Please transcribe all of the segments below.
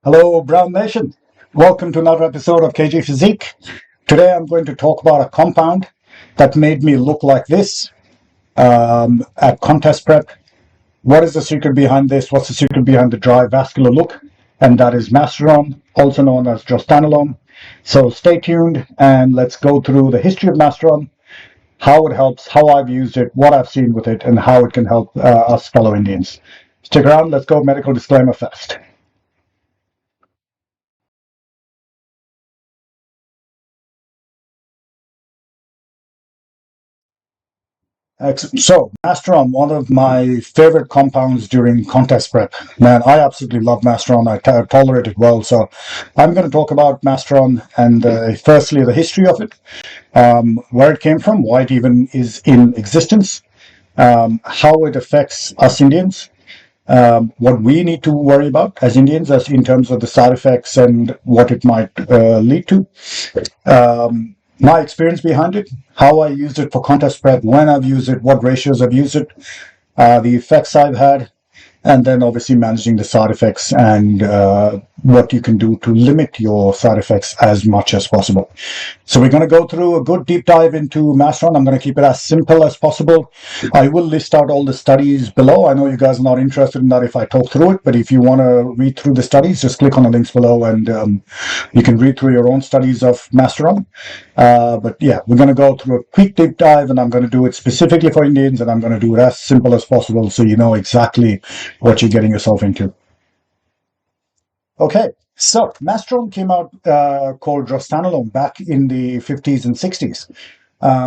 Hello, Brown Nation. Welcome to another episode of KG Physique. Today I'm going to talk about a compound that made me look like this at contest prep. What is the secret behind this? What's the secret behind the dry vascular look? And that is Masteron, also known as Drostanolone. So stay tuned and let's go through the history of Masteron, how it helps, how I've used it, what I've seen with it, and how it can help us fellow Indians. Stick around. Let's go medical disclaimer first. So, Masteron, one of my favorite compounds during contest prep. Man, I absolutely love Masteron. I tolerate it well. So, I'm going to talk about Masteron and firstly the history of it, where it came from, why it even is in existence, how it affects us Indians, what we need to worry about as Indians, as in terms of the side effects and what it might lead to. My experience behind it, how I used it for contest prep, when I've used it, what ratios I've used it, the effects I've had, and then obviously managing the side effects and what you can do to limit your side effects as much as possible. So we're going to go through a good deep dive into Masteron. I'm going to keep it as simple as possible. I will list out all the studies below. I know you guys are not interested in that if I talk through it, but if you want to read through the studies, just click on the links below and you can read through your own studies of Masteron. But yeah, we're going to go through a quick deep dive and I'm going to do it specifically for Indians and I'm going to do it as simple as possible so you know exactly what you're getting yourself into. Okay, so Masteron came out called Drostanolone back in the 50s and 60s.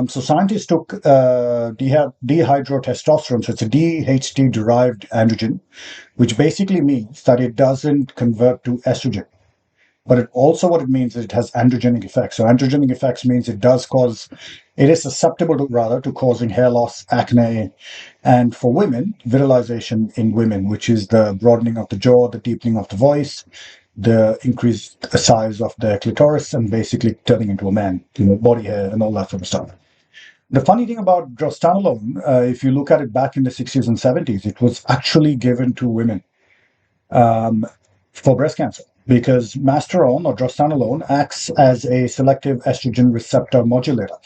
So scientists took dihydrotestosterone, so it's a DHT-derived androgen, which basically means that it doesn't convert to estrogen. But it also what it means is it has androgenic effects. So androgenic effects means it is susceptible to causing hair loss, acne, and for women, virilization in women, which is the broadening of the jaw, the deepening of the voice, the increased size of the clitoris, and basically turning into a man, body hair and all that sort of stuff. The funny thing about Drostanolone, if you look at it back in the 60s and 70s, it was actually given to women for breast cancer because Masteron or Drostanolone acts as a selective estrogen receptor modulator.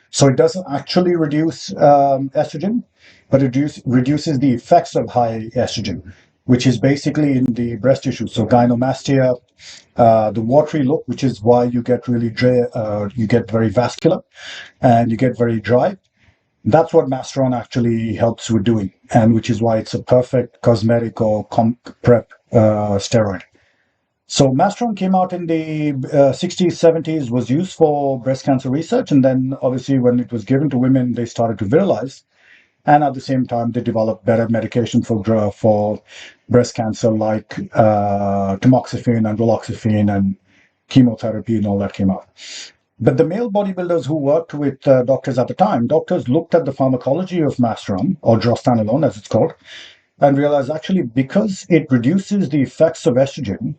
So it doesn't actually reduce estrogen, but it reduces the effects of high estrogen, which is basically in the breast tissue. So gynecomastia, the watery look, which is why you get really dry, you get very vascular and you get very dry. That's what Masteron actually helps with doing, and which is why it's a perfect cosmetic or prep steroid. So Masteron came out in the 60s, 70s, was used for breast cancer research, and then obviously when it was given to women, they started to virilize. And at the same time, they developed better medication for breast cancer, like tamoxifen and raloxifene and chemotherapy and all that came out. But the male bodybuilders who worked with doctors at the time, doctors looked at the pharmacology of Masteron, or Drostanolone as it's called, and realized actually because it reduces the effects of estrogen,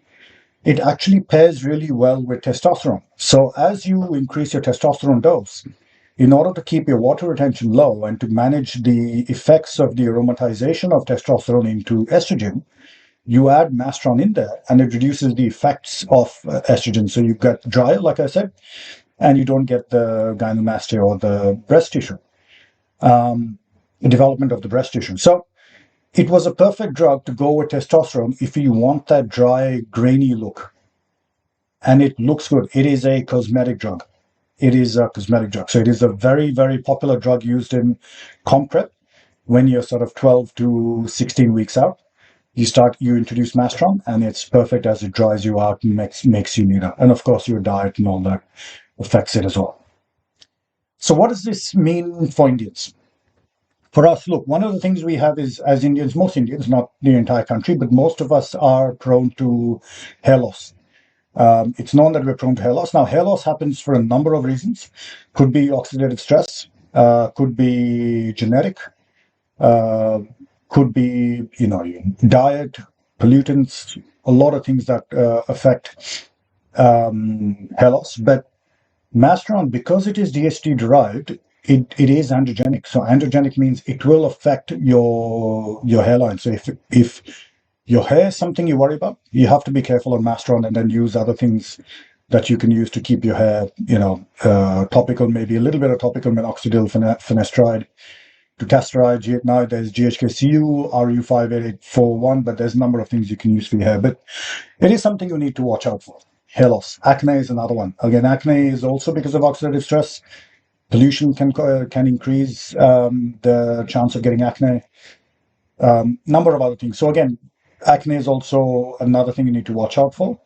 it actually pairs really well with testosterone. So as you increase your testosterone dose, in order to keep your water retention low and to manage the effects of the aromatization of testosterone into estrogen, you add Masteron in there and it reduces the effects of estrogen. So you get drier, like I said, and you don't get the gynecomastia or the breast tissue, development of the breast tissue. So it was a perfect drug to go with testosterone if you want that dry, grainy look. And it looks good. It is a cosmetic drug. It is a cosmetic drug. So it is a very, very popular drug used in comp prep when you're sort of 12 to 16 weeks out. You introduce Masteron, and it's perfect as it dries you out and makes you leaner. And of course, your diet and all that affects it as well. So what does this mean for Indians? For us, look, one of the things we have is, as Indians, most Indians, not the entire country, but most of us are prone to hair loss. It's known that we're prone to hair loss. Now, hair loss happens for a number of reasons. Could be oxidative stress, could be genetic, could be, diet, pollutants, a lot of things that affect hair loss. But Masteron, because it is DHT derived, it is androgenic. So androgenic means it will affect your hairline. So if Your hair is something you worry about. You have to be careful on Masteron and then use other things that you can use to keep your hair, topical, maybe a little bit of topical minoxidil, finasteride, dutasteride. Now there's GHKCU, RU58841, but there's a number of things you can use for your hair. But it is something you need to watch out for. Hair loss. Acne is another one. Again, acne is also because of oxidative stress. Pollution can increase the chance of getting acne. Number of other things. So again, acne is also another thing you need to watch out for.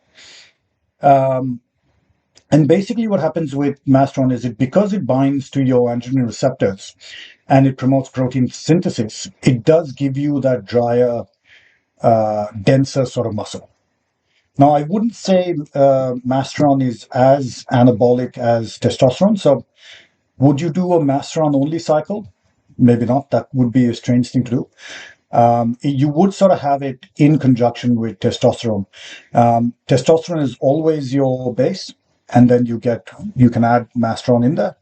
And basically what happens with Masteron is because it binds to your androgen receptors and it promotes protein synthesis, it does give you that drier, denser sort of muscle. Now, I wouldn't say Masteron is as anabolic as testosterone. So would you do a Masteron only cycle? Maybe not. That would be a strange thing to do. You would sort of have it in conjunction with testosterone. Testosterone is always your base, and then you can add Masteron in there.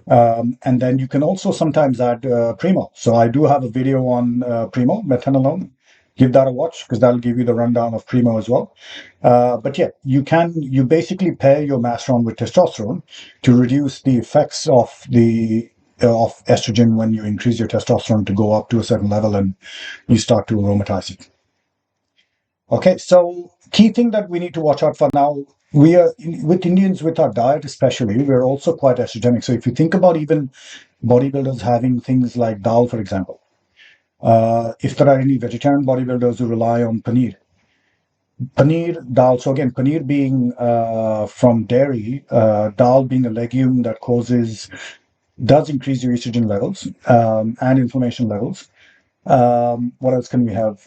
And then you can also sometimes add Primo. So I do have a video on Primo, Drostanolone. Give that a watch because that'll give you the rundown of Primo as well. But yeah, you basically pair your Masteron with testosterone to reduce the effects of estrogen when you increase your testosterone to go up to a certain level and you start to aromatize it. Okay, so key thing that we need to watch out for now, we are with Indians, with our diet especially, we're also quite estrogenic. So if you think about even bodybuilders having things like dal, for example, if there are any vegetarian bodybuilders who rely on paneer, dal. So again, paneer being from dairy, dal being a legume that does increase your estrogen levels and inflammation levels. What else can we have?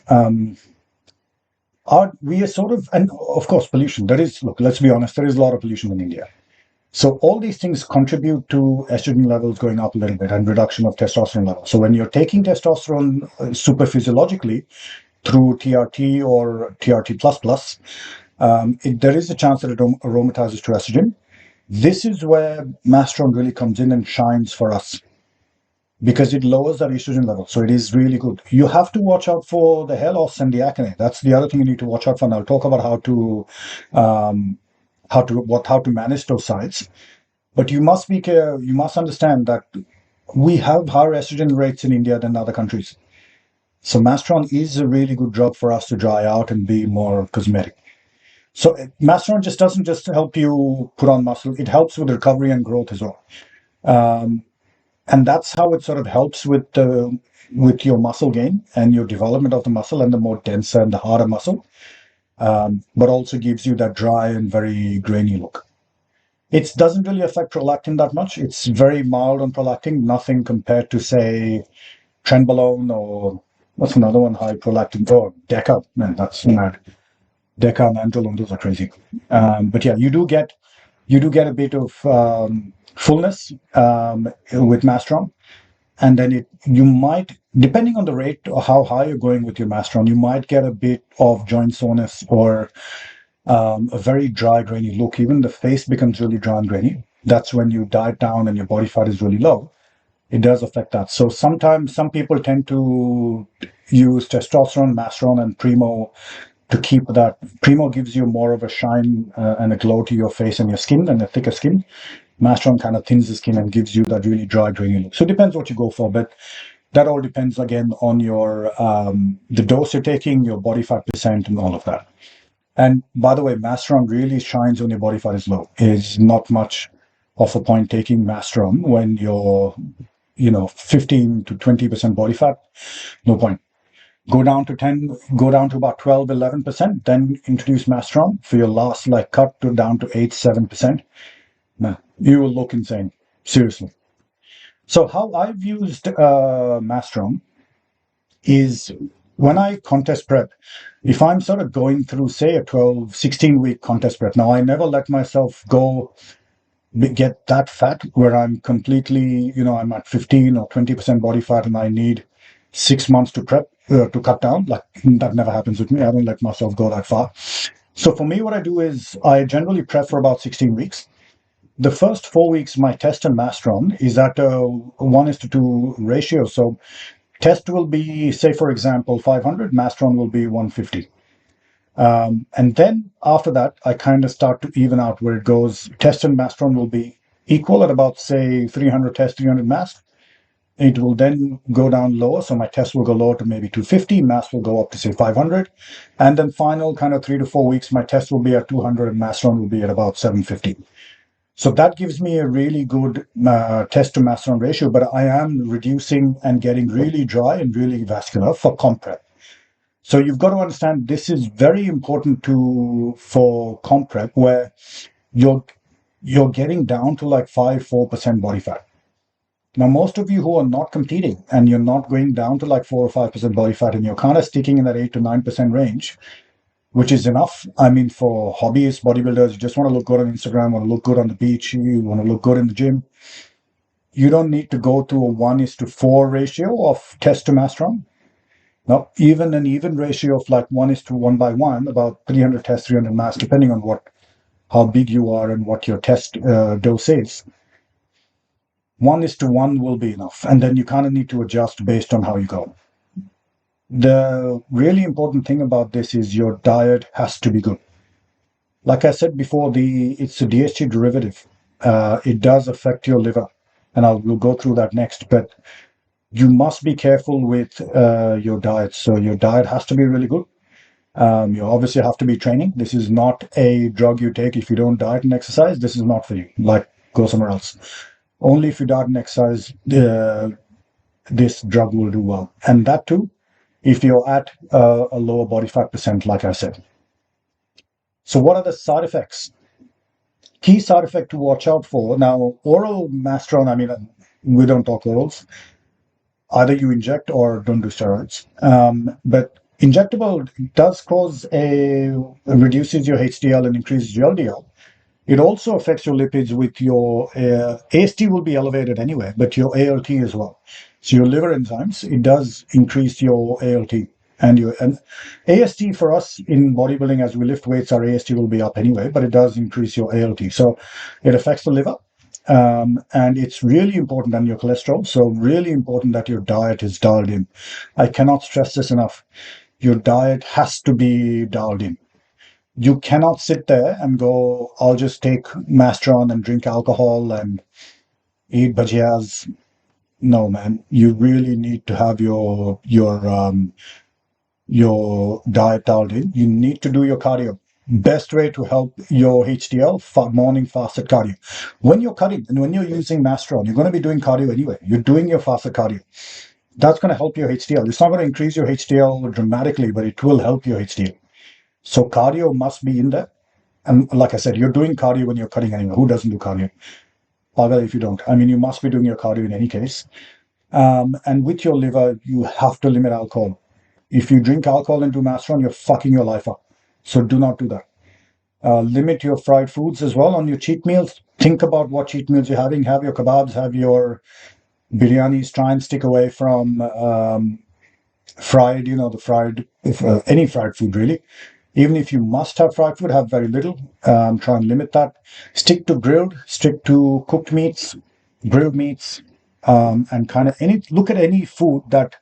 We are sort of, and of course, pollution. Look, let's be honest, there is a lot of pollution in India. So all these things contribute to estrogen levels going up a little bit and reduction of testosterone levels. So when you're taking testosterone super physiologically through TRT or TRT++, there is a chance that it aromatizes to estrogen. This is where Masteron really comes in and shines for us because it lowers our estrogen level. So it is really good. You have to watch out for the hair loss and the acne. That's the other thing you need to watch out for. And I'll talk about how to manage those sides. But you must understand that we have higher estrogen rates in India than other countries. So Masteron is a really good drug for us to dry out and be more cosmetic. So Masteron doesn't just help you put on muscle, it helps with recovery and growth as well. And that's how it sort of helps with your muscle gain and your development of the muscle and the more denser and the harder muscle, but also gives you that dry and very grainy look. It doesn't really affect prolactin that much. It's very mild on prolactin, nothing compared to, say, Trenbolone or what's another one, high prolactin, or Deca. Man, that's mad. Deca and Androlone, those are crazy. But yeah, you do get a bit of fullness with Masteron, and then you might, depending on the rate or how high you're going with your Masteron, you might get a bit of joint soreness or a very dry, grainy look. Even the face becomes really dry and grainy. That's when you diet down and your body fat is really low. It does affect that. So sometimes some people tend to use testosterone, Masteron, and Primo to keep that. Primo gives you more of a shine and a glow to your face and your skin and a thicker skin. Masteron kind of thins the skin and gives you that really dry, grainy look. So it depends what you go for, but that all depends again on your the dose you're taking, your body fat percent, and all of that. And by the way, Masteron really shines when your body fat is low. It's not much of a point taking Masteron when you're 15 to 20% body fat. No point. Go down to about 12, 11%, then introduce Masteron for your last cut down to 8, 7%. Nah, you will look insane. Seriously. So how I've used Masteron is when I contest prep, if I'm sort of going through, say, a 12, 16-week contest prep, now I never let myself get that fat where I'm completely, I'm at 15 or 20% body fat and I need 6 months to prep, to cut down. That never happens with me. I don't let myself go that far. So for me, what I do is I generally prep for about 16 weeks. The first 4 weeks, my test and Masteron is at a 1:2 ratio. So test will be, say, for example, 500, Masteron will be 150. And then after that, I kind of start to even out where it goes. Test and Masteron will be equal at about, say, 300 test, 300 mass. It will then go down lower. So my test will go lower to maybe 250. Mass will go up to, say, 500. And then final kind of 3 to 4 weeks, my test will be at 200 and Masteron will be at about 750. So that gives me a really good test to Masteron ratio, but I am reducing and getting really dry and really vascular for comp prep. So you've got to understand this is very important for comp prep, where you're getting down to like 4% body fat. Now, most of you who are not competing and you're not going down to like 4 or 5% body fat, and you're kind of sticking in that 8 to 9% range, which is enough. I mean, for hobbyist bodybuilders, you just want to look good on Instagram, want to look good on the beach, you want to look good in the gym. You don't need to go to a 1:4 ratio of test to Masteron. Now, even an even ratio of like 1:1/1, about 300 test, 300 mass, depending on how big you are and what your test dose is. 1:1 will be enough. And then you kind of need to adjust based on how you go. The really important thing about this is your diet has to be good. Like I said before, it's a DHT derivative. It does affect your liver, and we'll go through that next. But you must be careful with your diet. So your diet has to be really good. You obviously have to be training. This is not a drug you take if you don't diet and exercise. This is not for you. Like, go somewhere else. Only if you diet and exercise, this drug will do well. And that too, if you're at a lower body fat percent, like I said. So what are the side effects? Key side effect to watch out for. Now, oral Masteron, I mean, we don't talk orals. Either you inject or don't do steroids. But injectable does reduces your HDL and increases your LDL. It also affects your lipids with your AST will be elevated anyway, but your ALT as well. So your liver enzymes, it does increase your ALT. And AST for us in bodybuilding, as we lift weights, our AST will be up anyway, but it does increase your ALT. So it affects the liver. And it's really important, and your cholesterol. So really important that your diet is dialed in. I cannot stress this enough. Your diet has to be dialed in. You cannot sit there and go, I'll just take Masteron and drink alcohol and eat bhajiyas. No, man. You really need to have your diet dialed in. You need to do your cardio. Best way to help your HDL, morning fasted cardio. When you're cutting and when you're using Masteron, you're going to be doing cardio anyway. You're doing your fasted cardio. That's going to help your HDL. It's not going to increase your HDL dramatically, but it will help your HDL. So cardio must be in there. And like I said, you're doing cardio when you're cutting anyway. Who doesn't do cardio? Well, if you don't. I mean, you must be doing your cardio in any case. And with your liver, you have to limit alcohol. If you drink alcohol and do Masteron, you're fucking your life up. So do not do that. Limit your fried foods as well on your cheat meals. Think about what cheat meals you're having. Have your kebabs, have your biryanis. Try and stick away from fried, any fried food really. Even if you must have fried food, have very little. Try and limit that. Stick to grilled, stick to cooked meats, grilled meats, and kind of look at any food that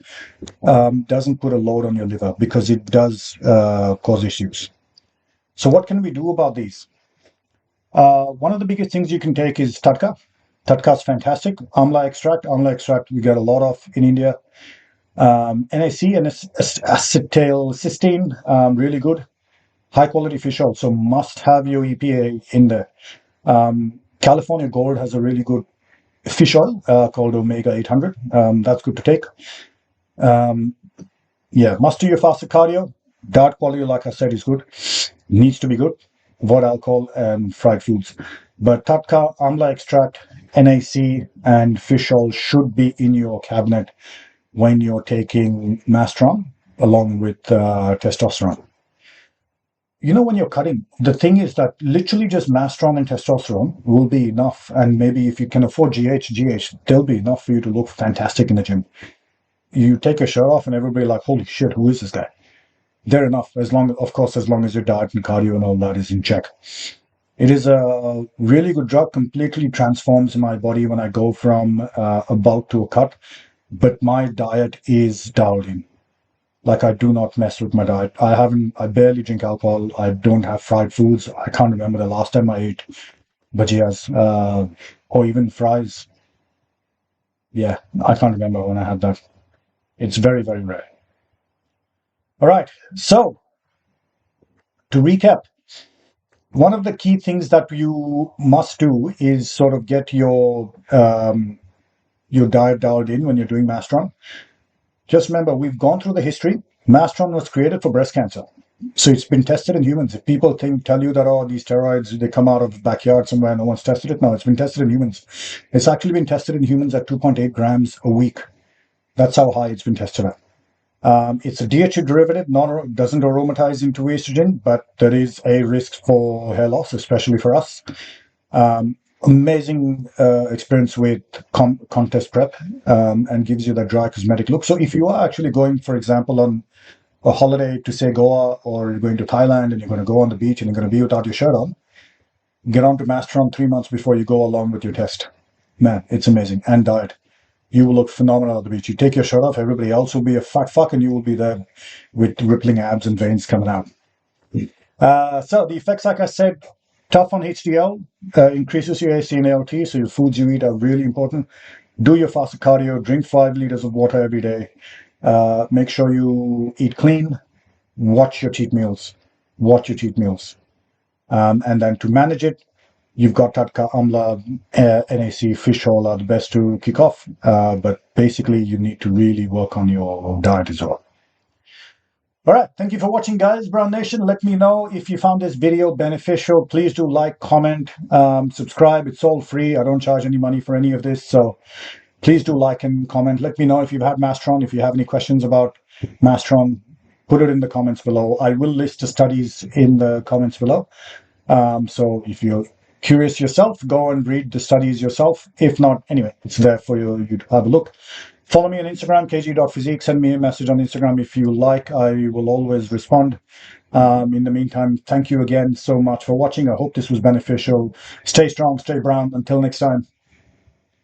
doesn't put a load on your liver, because it does cause issues. So what can we do about these? One of the biggest things you can take is Tatka. Tatka is fantastic. Amla extract we get a lot of in India. NAC and acetylcysteine, really good. High quality fish oil, so must have your EPA in there. California Gold has a really good fish oil called Omega 800. That's good to take. Must do your fasted cardio. Diet quality, like I said, is good. Needs to be good. Avoid alcohol and fried foods. But Tatka, Amla extract, NAC, and fish oil should be in your cabinet when you're taking Masteron along with testosterone. When you're cutting, the thing is that literally just Masteron and testosterone will be enough. And maybe if you can afford GH, they'll be enough for you to look fantastic in the gym. You take your shirt off and everybody like, holy shit, who is this guy? They're enough, as long as your diet and cardio and all that is in check. It is a really good drug, completely transforms my body when I go from a bulk to a cut, but my diet is dialed in. Like, I do not mess with my diet. I barely drink alcohol. I don't have fried foods. I can't remember the last time I ate bhajias, or even fries. Yeah, I can't remember when I had that. It's very, very rare. All right. So to recap, one of the key things that you must do is sort of get your diet dialed in when you're doing Masteron. Just remember, we've gone through the history. Masteron was created for breast cancer. So it's been tested in humans. If people tell you that, oh, these steroids, they come out of the backyard somewhere, no one's tested it. No, it's been tested in humans. It's actually been tested in humans at 2.8 grams a week. That's how high it's been tested at. It's a DHA derivative, doesn't aromatize into estrogen, but there is a risk for hair loss, especially for us. Amazing experience with contest prep, and gives you that dry cosmetic look. So if you are actually going, for example, on a holiday to, say, Goa, or you're going to Thailand and you're going to go on the beach and you're going to be without your shirt on, get on to Masteron 3 months before you go along with your test. Man, it's amazing. And diet. You will look phenomenal at the beach. You take your shirt off, everybody else will be a fat fuck, and you will be there with rippling abs and veins coming out. So the effects, like I said, tough on HDL, increases your AC and ALT, so your foods you eat are really important. Do your fasted cardio, drink 5 liters of water every day. Make sure you eat clean. Watch your cheat meals. Watch your cheat meals. And then to manage it, you've got Tatka, Amla, NAC, fish oil are the best to kick off. But basically, you need to really work on your diet as well. All right. Thank you for watching, guys. Brown Nation, let me know if you found this video beneficial. Please do like, comment, subscribe. It's all free. I don't charge any money for any of this. So please do like and comment. Let me know if you've had Masteron. If you have any questions about Masteron, put it in the comments below. I will list the studies in the comments below. So if you're curious yourself, go and read the studies yourself. If not, anyway, it's there for you to have a look. Follow me on Instagram, kg.physique. Send me a message on Instagram if you like. I will always respond. In the meantime, thank you again so much for watching. I hope this was beneficial. Stay strong, stay brown. Until next time.